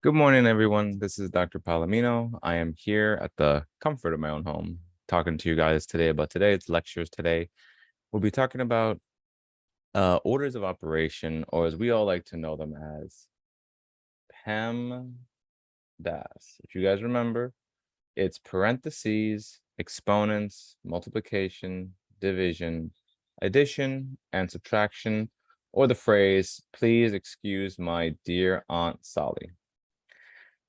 Good morning, everyone. This is Dr. Palomino. I am here at the comfort of my own home, talking to you guys today about today's lectures. Today, we'll be talking about orders of operation, or as we all like to know them as PEMDAS. If you guys remember, it's parentheses, exponents, multiplication, division, addition, and subtraction, or the phrase, please excuse my dear Aunt Sally.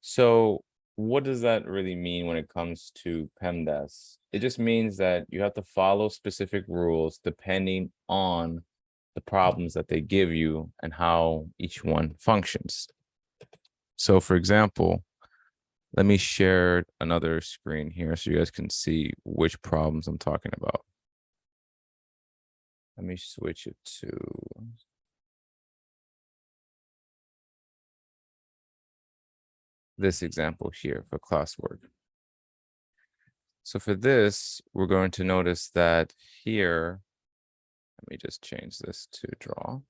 So what does that really mean when it comes to PEMDAS? It just means that you have to follow specific rules depending on the problems that they give you and how each one functions. So for example, let me share another screen here so you guys can see which problems I'm talking about. Let me switch it to this example here for classwork. So for this, we're going to notice that here, let me just change this to draw.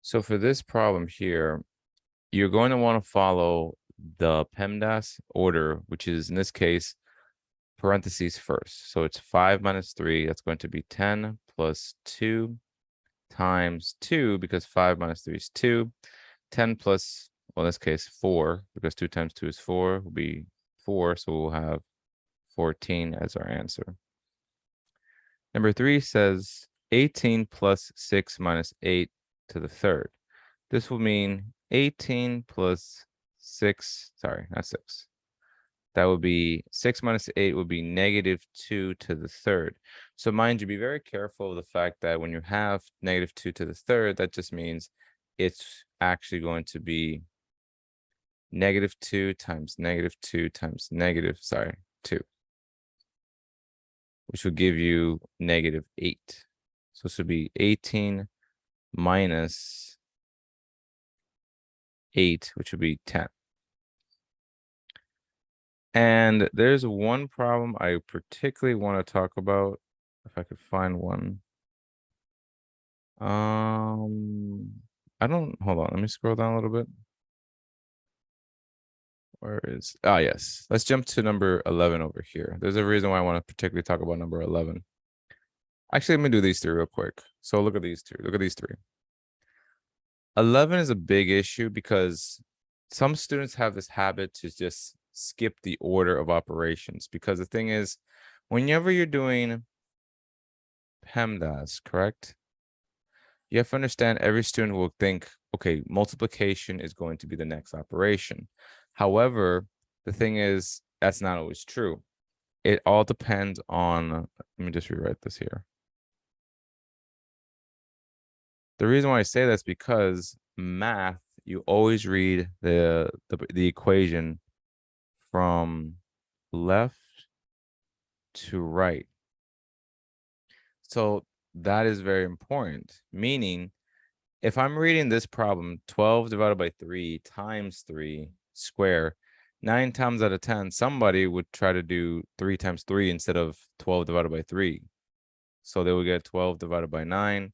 So for this problem here, you're going to want to follow the PEMDAS order, which is in this case, parentheses first. So it's 5 minus 3, that's going to be 10 plus 2 times 2, because 5 minus 3 is 2. 10 plus, well, in this case, 4, because 2 times 2 is 4, will be 4, so we'll have 14 as our answer. Number 3 says 18 plus 6 minus 8 to the third. This will mean 18 plus 6, sorry, not 6. That would be 6 minus 8 would be -2 to the third. So mind you, be very careful of the fact that when you have -2 to the third, that just means it's actually going to be -2 times -2 times -2, which will give you -8. So this would be 18 minus 8, which would be 10. And there's one problem I particularly want to talk about, if I could find one. I don't, hold on, let me scroll down a little bit. Where is, yes. Let's jump to number 11 over here. There's a reason why I want to particularly talk about number 11. Actually, let me do these three real quick. So look at these two, look at these three. 11 is a big issue because some students have this habit to just skip the order of operations, because the thing is, whenever you're doing PEMDAS, correct? You have to understand every student will think, okay, multiplication is going to be the next operation. However, the thing is, that's not always true. It all depends on, let me just rewrite this here. The reason why I say that's because math, you always read the equation from left to right. So that is very important, meaning if I'm reading this problem, 12 divided by 3 times 3 square, 9 times out of 10, somebody would try to do 3 times 3 instead of 12 divided by 3. So they would get 12 divided by 9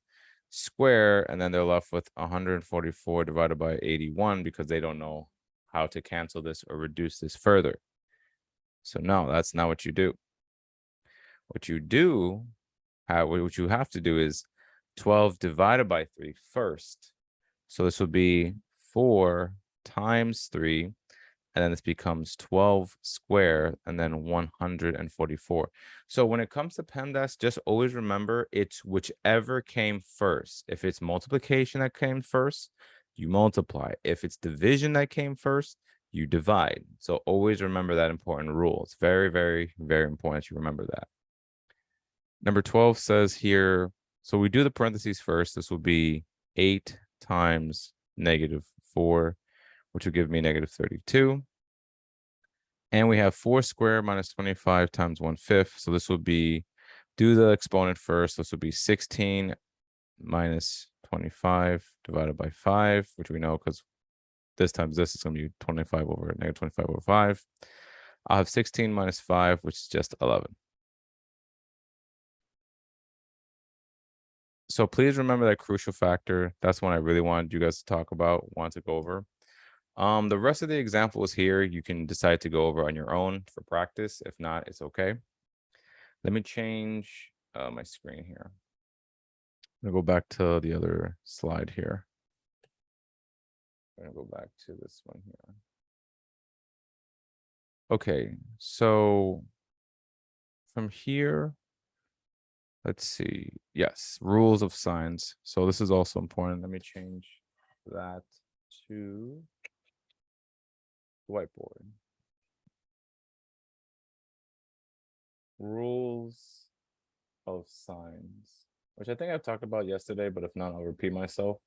square, and then they're left with 144 divided by 81 because they don't know how to cancel this or reduce this further. So no, that's not what you do. What you do, what you have to do is 12 divided by 3 first. So this would be 4 times 3, and then this becomes 12 square, and then 144. So when it comes to PEMDAS, just always remember it's whichever came first. If it's multiplication that came first, you multiply. If it's division that came first, you divide. So always remember that important rule. It's very, very, very important you remember that. Number 12 says here, so we do the parentheses first. This will be 8 times -4, which will give me -32. And we have 4 squared minus 25 times 1/5. So this will be, do the exponent first. This will be 16 minus 25 divided by 5, which we know because this times this is going to be 25 over -25 over 5. I'll have 16 minus 5, which is just 11. So please remember that crucial factor. That's one I really wanted you guys to talk about, want to go over. The rest of the examples here, you can decide to go over on your own for practice. If not, it's okay. Let me change my screen here. I'm gonna go back to the other slide here. I'm gonna go back to this one here. Okay, so from here, let's see. Yes, rules of signs. So this is also important. Let me change that to whiteboard. Rules of signs, which I think I've talked about yesterday, but if not, I'll repeat myself.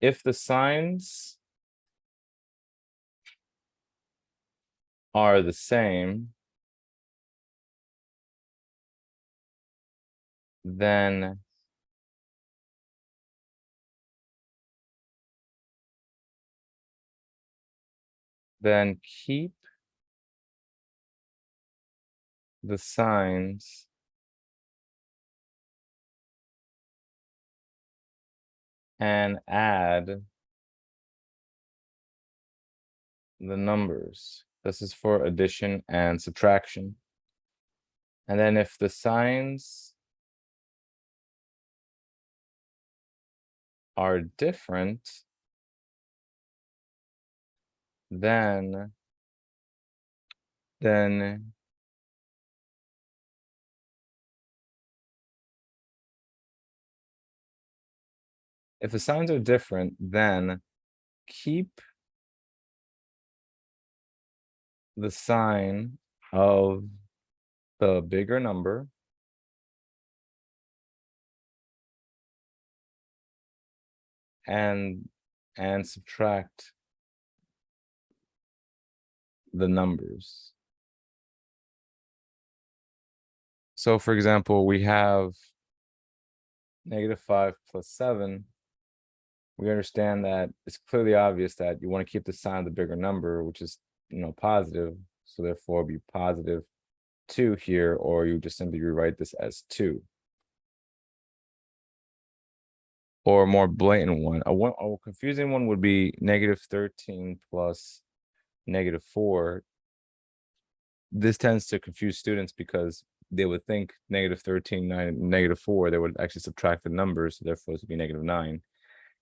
If the signs are the same, then keep the signs and add the numbers. This is for addition and subtraction. And then if the signs are different, then if the signs are different, then keep the sign of the bigger number and subtract the numbers. So for example, we have -5 plus 7. We understand that it's clearly obvious that you want to keep the sign of the bigger number, which is, positive. So therefore be positive 2 here, or you just simply rewrite this as 2. Or a more blatant one, a confusing one would be -13 plus -4. This tends to confuse students because they would think -13, 9, -4, they would actually subtract the numbers, so therefore it would be -9.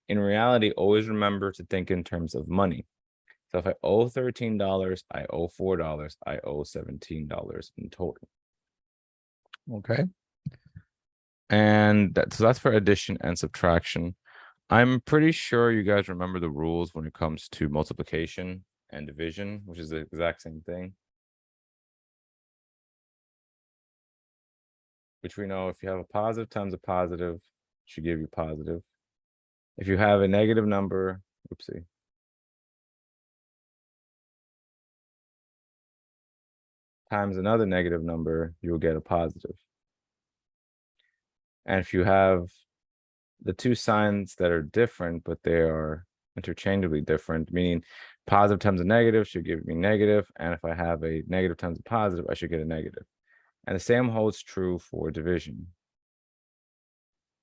In reality, always remember to think in terms of money. So if I owe $13, I owe $4, I owe $17 in total. Okay. And so that's for addition and subtraction. I'm pretty sure you guys remember the rules when it comes to multiplication and division, which is the exact same thing. Which we know if you have a positive times a positive, it should give you positive. If you have a negative number, oopsie. Times another negative number, you will get a positive. And if you have the two signs that are different, but they are interchangeably different, meaning positive times a negative should give me negative, and if I have a negative times a positive, I should get a negative. And the same holds true for division,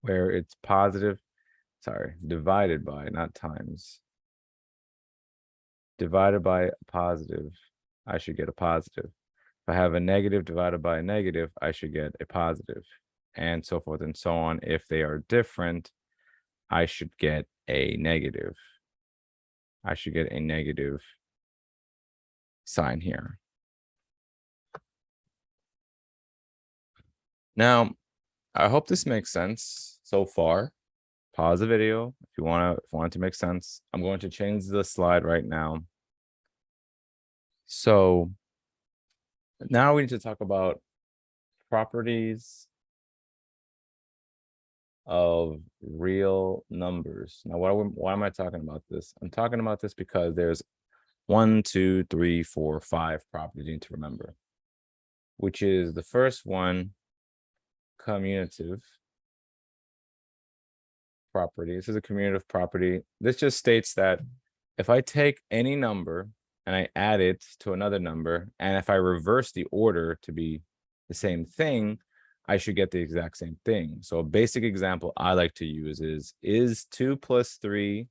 where it's positive, divided by, not times. Divided by positive, I should get a positive. If I have a negative divided by a negative, I should get a positive, and so forth and so on. If they are different, I should get a negative. I should get a negative sign here. Now, I hope this makes sense so far. Pause the video if you want it to make sense. I'm going to change the slide right now. So now we need to talk about properties of real numbers. Now, why am I talking about this? I'm talking about this because there's 1, 2, 3, 4, 5 properties you need to remember, which is the first one, commutative property. This is a commutative property. This just states that if I take any number and I add it to another number, and if I reverse the order to be the same thing, I should get the exact same thing. So a basic example I like to use is 2 plus 3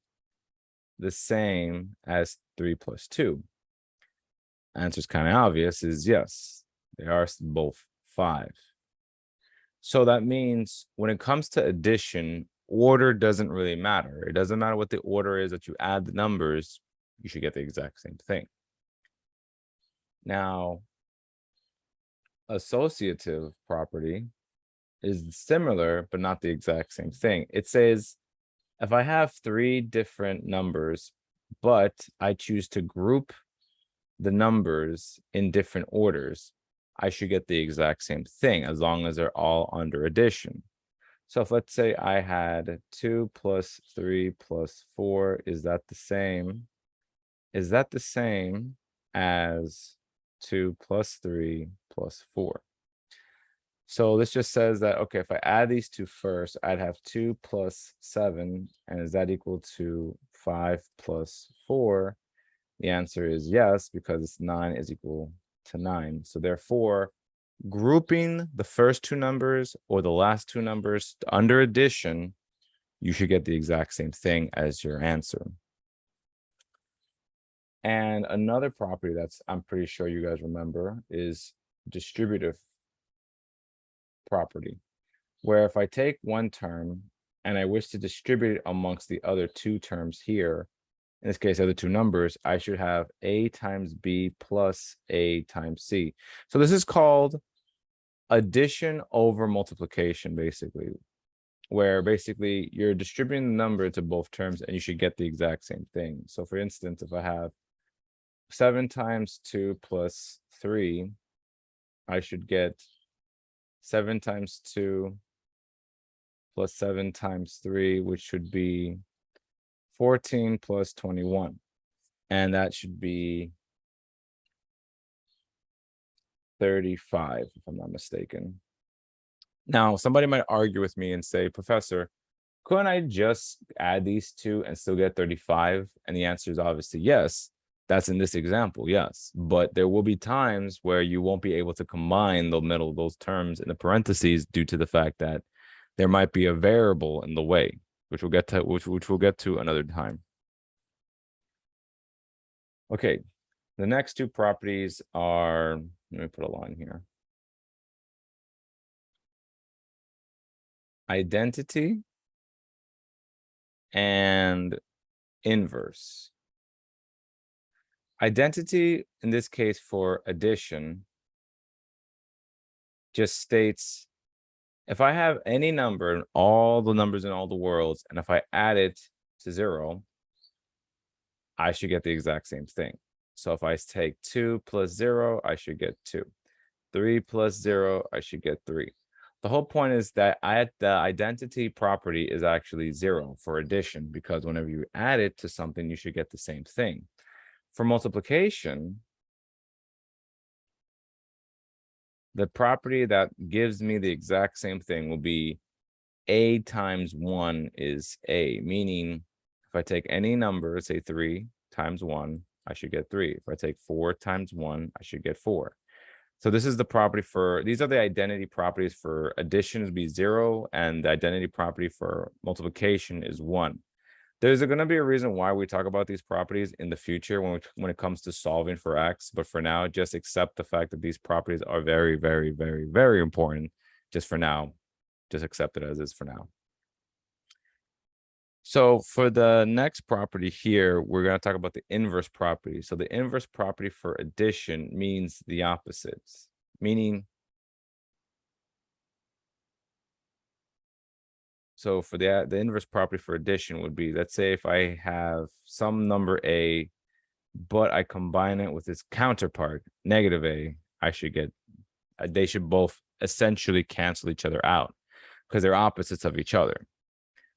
the same as 3 plus 2? Answer's kind of obvious, is yes. They are both 5. So that means when it comes to addition, order doesn't really matter. It doesn't matter what the order is that you add the numbers, you should get the exact same thing. Now, associative property is similar, but not the exact same thing. It says if I have 3 different numbers, but I choose to group the numbers in different orders, I should get the exact same thing as long as they're all under addition. So if let's say I had 2 plus 3 plus 4, is that the same? Is that the same as 2 plus 3 plus 4? So this just says that, okay, if I add these two first, I'd have 2 plus 7, and is that equal to 5 plus 4? The answer is yes, because 9 is equal to 9. So therefore, grouping the first two numbers or the last two numbers under addition, you should get the exact same thing as your answer. And another property that's I'm pretty sure you guys remember is distributive property, where if I take one term and I wish to distribute it amongst the other two terms here, in this case, the other two numbers, I should have a times b plus a times c. So this is called addition over multiplication, basically, where basically you're distributing the number to both terms and you should get the exact same thing. So for instance, if I have 7 times 2 plus 3, I should get 7 times 2 plus 7 times 3, which should be 14 plus 21. And that should be 35, if I'm not mistaken. Now, somebody might argue with me and say, Professor, couldn't I just add these two and still get 35? And the answer is obviously yes. That's in this example, yes. But there will be times where you won't be able to combine the middle of those terms in the parentheses due to the fact that there might be a variable in the way, which we'll get to, which we'll get to another time. Okay, the next two properties are, let me put a line here. Identity and inverse. Identity, in this case for addition, just states if I have any number and all the numbers in all the worlds, and if I add it to 0, I should get the exact same thing. So if I take 2 plus 0, I should get 2. 3 plus 0, I should get 3. The whole point is that the identity property is actually 0 for addition, because whenever you add it to something, you should get the same thing. For multiplication, the property that gives me the exact same thing will be a times 1 is a, meaning if I take any number, say 3 times 1, I should get 3. If I take 4 times 1, I should get 4. So this is the property for, these are the identity properties for addition would be 0, and the identity property for multiplication is 1. There's going to be a reason why we talk about these properties in the future when it comes to solving for x, but for now, just accept the fact that these properties are very, very, very, very important. Just for now, just accept it as is for now. So for the next property here, we're going to talk about the inverse property. So the inverse property for addition means the opposites, meaning, so for the inverse property for addition would be, let's say if I have some number a, but I combine it with its counterpart, negative a, I should get, they should both essentially cancel each other out because they're opposites of each other.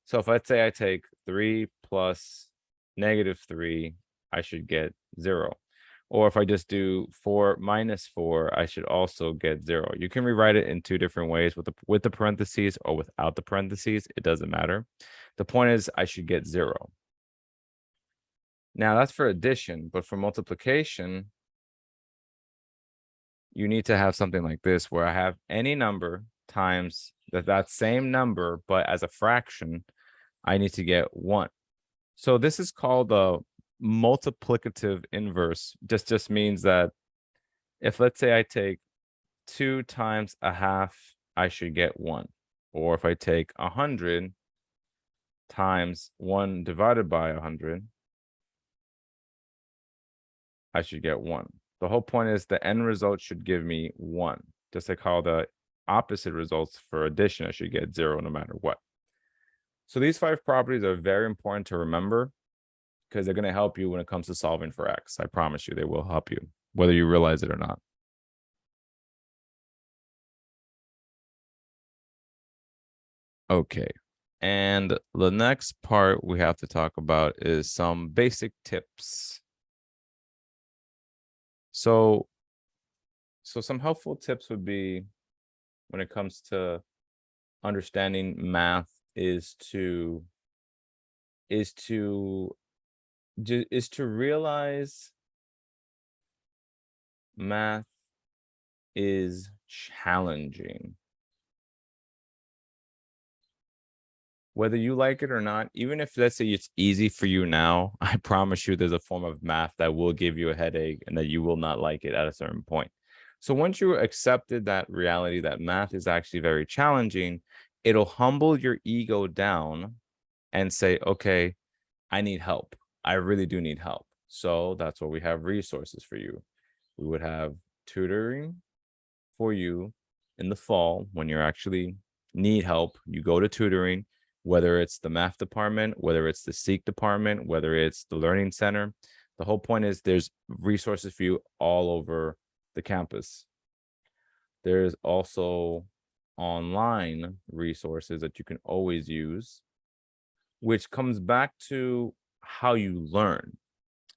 So if let's say I take 3 plus negative 3, I should get 0. Or if I just do 4 minus 4, I should also get 0. You can rewrite it in two different ways, with the parentheses or without the parentheses. It doesn't matter. The point is I should get 0. Now that's for addition, but for multiplication, you need to have something like this, where I have any number times that same number, but as a fraction, I need to get 1. So this is called a multiplicative inverse. Just means that if, let's say, I take 2 times a half, I should get 1. Or if I take 100 times 1 divided by 100, I should get 1. The whole point is the end result should give me 1. Just like how the opposite results for addition, I should get 0 no matter what. So these 5 properties are very important to remember because they're going to help you when it comes to solving for x. I promise you they will help you, whether you realize it or not. Okay. And the next part we have to talk about is some basic tips. So some helpful tips would be when it comes to understanding math is to realize math is challenging. Whether you like it or not, even if, let's say, it's easy for you now, I promise you there's a form of math that will give you a headache and that you will not like it at a certain point. So once you accepted that reality that math is actually very challenging, it'll humble your ego down and say, okay, I need help. I really do need help. So that's why we have resources for you. We would have tutoring for you in the fall when you're actually need help. You go to tutoring, whether it's the math department, whether it's the Seek department, whether it's the learning center. The whole point is there's resources for you all over the campus. There's also online resources that you can always use, which comes back to how you learn.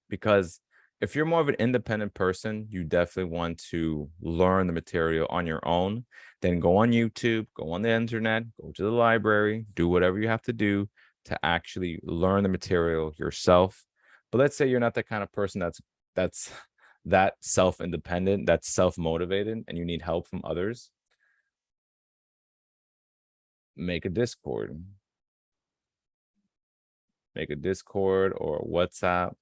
Because if you're more of an independent person, you definitely want to learn the material on your own. Then go on YouTube, go on the internet, go to the library, do whatever you have to do to actually learn the material yourself. But let's say you're not the kind of person that's that self-independent, that's self-motivated, and you need help from others. Make a Discord. Make a Discord or a WhatsApp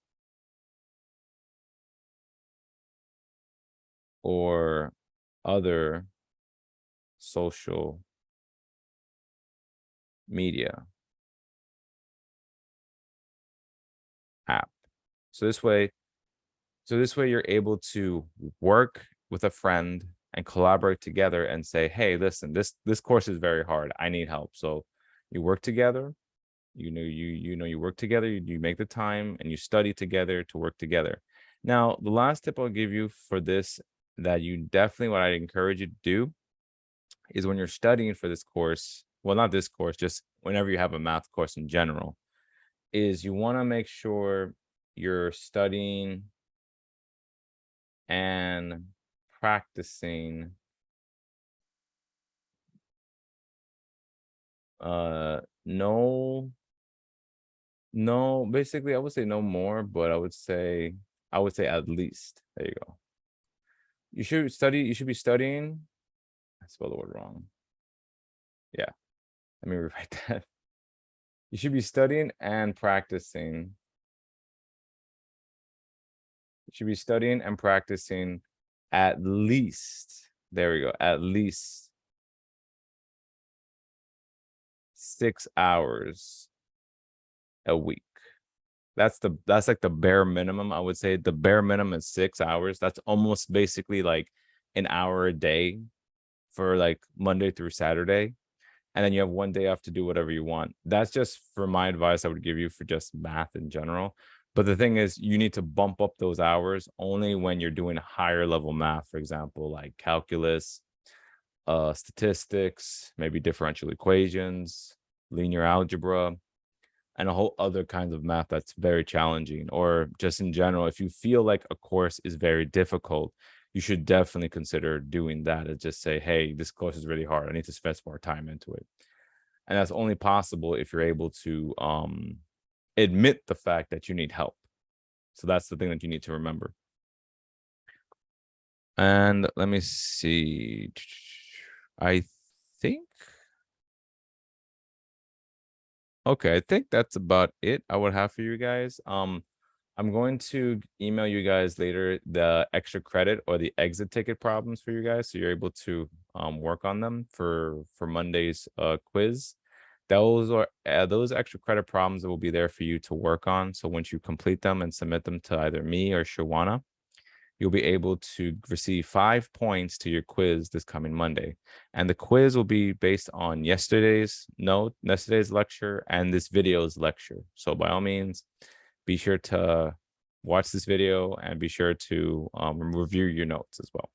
or other social media app. So this way you're able to work with a friend and collaborate together and say, hey, listen, this course is very hard. I need help. So you work together, you work together, you make the time and you study together to work together. Now, the last tip I'll give you for this that you definitely, what I encourage you to do is when you're studying for this course, well, not this course, just whenever you have a math course in general, is you want to make sure you're studying and practicing basically I would say no more, but I would say at least. There you go. You should be studying. I spelled the word wrong. Yeah, let me rewrite that. You should be studying and practicing. You should be studying and practicing at least, there we go, at least 6 hours a week. That's like the bare minimum. I would say the bare minimum is 6 hours. That's almost basically like an hour a day for like Monday through Saturday. And then you have 1 day off to do whatever you want. That's just for my advice I would give you for just math in general. But the thing is, you need to bump up those hours only when you're doing higher level math, for example, like calculus, statistics, maybe differential equations, linear algebra, and a whole other kinds of math that's very challenging. Or just in general, if you feel like a course is very difficult, you should definitely consider doing that and just say, hey, this course is really hard. I need to spend some more time into it. And that's only possible if you're able to admit the fact that you need help. So that's the thing that you need to remember. And let me see. I think. Okay, I think that's about it I would have for you guys. I'm going to email you guys later the extra credit or the exit ticket problems for you guys, so you're able to work on them for Monday's quiz. Those extra credit problems that will be there for you to work on. So once you complete them and submit them to either me or Shawana, you'll be able to receive 5 points to your quiz this coming Monday. And the quiz will be based on yesterday's lecture and this video's lecture. So by all means, be sure to watch this video and be sure to review your notes as well.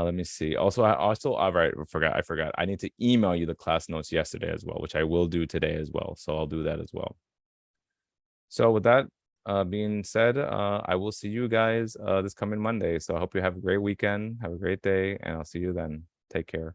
Let me see. Also, all right, I forgot. I need to email you the class notes yesterday as well, which I will do today as well. So I'll do that as well. So with that being said, I will see you guys this coming Monday. So I hope you have a great weekend, have a great day, and I'll see you then. Take care.